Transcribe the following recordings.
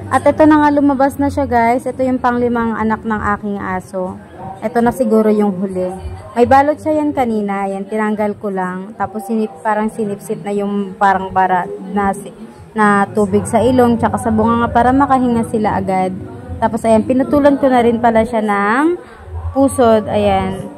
At ito na nga, lumabas na siya guys. Ito yung panglimang anak ng aking aso. Ito na siguro yung huli. May balot siya yan kanina. Yan, tinanggal ko lang. Tapos parang sinipsip na yung parang bara na tubig sa ilong. Tsaka sa bunga nga para makahinga sila agad. Tapos ayan, pinutulan ko na rin pala siya ng pusod. Ayan.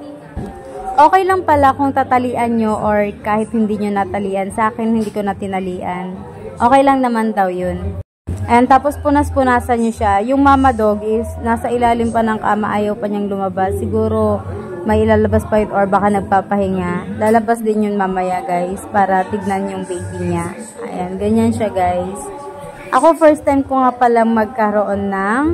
Okay lang pala kung tatalian nyo or kahit hindi nyo natalian. Sa akin, hindi ko natinalian. Okay lang naman daw yun. And tapos punas-punasan nyo siya. Yung mama dog is nasa ilalim pa ng kama, ayaw pa niyang lumabas. Siguro may ilalabas pa yun or baka nagpapahinga. Lalabas din yun mamaya guys para tignan yung baby niya. Ayan, ganyan siya guys. Ako first time ko nga palang magkaroon ng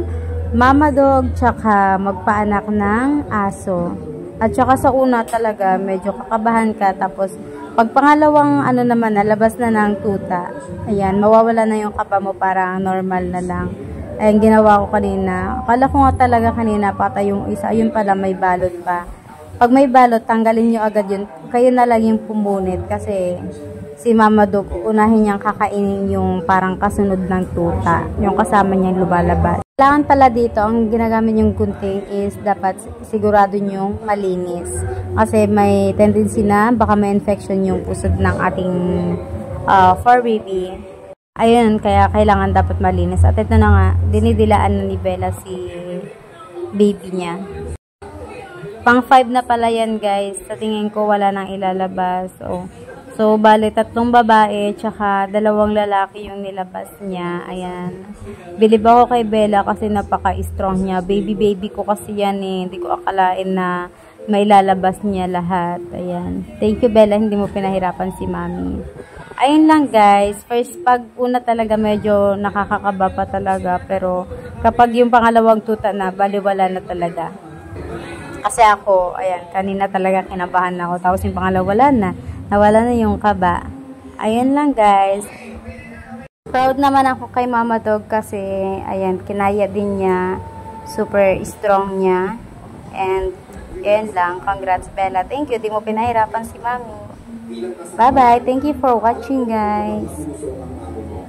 mama dog tsaka magpaanak ng aso. At tsaka sa una talaga medyo kakabahan ka, tapos pag pangalawang ano naman, nalabas na ng tuta. Ayan, mawawala na yung kaba mo, parang normal na lang. Ayan, ginawa ko kanina. Akala ko nga talaga kanina, patay yung isa. Ayun pala, may balot pa. Pag may balot, tanggalin nyo agad yun. Kayo na lang yung pumunit kasi si Mama Dog, unahin niyang kakainin yung parang kasunod ng tuta. Yung kasama niyang lumalabas. Kailangan pala dito, ang ginagamit yung gunting is dapat sigurado nyong malinis. Kasi may tendency na baka may infection yung pusod ng ating fur baby. Ayun, kaya kailangan dapat malinis. At ito na nga, dinidilaan na ni Bella si baby niya. Pang 5 na pala yan guys. Sa tingin ko wala nang ilalabas. So, bale, 3 babae, tsaka 2 lalaki yung nilabas niya. Ayan. Bilib ako kay Bella kasi napaka-strong niya. Baby ko kasi yan eh. Hindi ko akalain na may lalabas niya lahat. Ayan. Thank you, Bella. Hindi mo pinahirapan si Mami. Ayun lang, guys. First, pag una talaga medyo nakakakaba pa talaga. Pero, kapag yung pangalawang tuta na, baliwala na talaga. Kasi ako, ayan, kanina talaga kinabahan ako. Tapos yung pangalawa, wala na. Nawala na yung kaba. Ayan lang guys. Proud naman ako kay Mama Dog kasi ayan, kinaya din niya. Super strong niya. And ayan lang. Congrats Bella. Thank you. Di mo pinahirapan si Mami. Bye bye. Thank you for watching guys.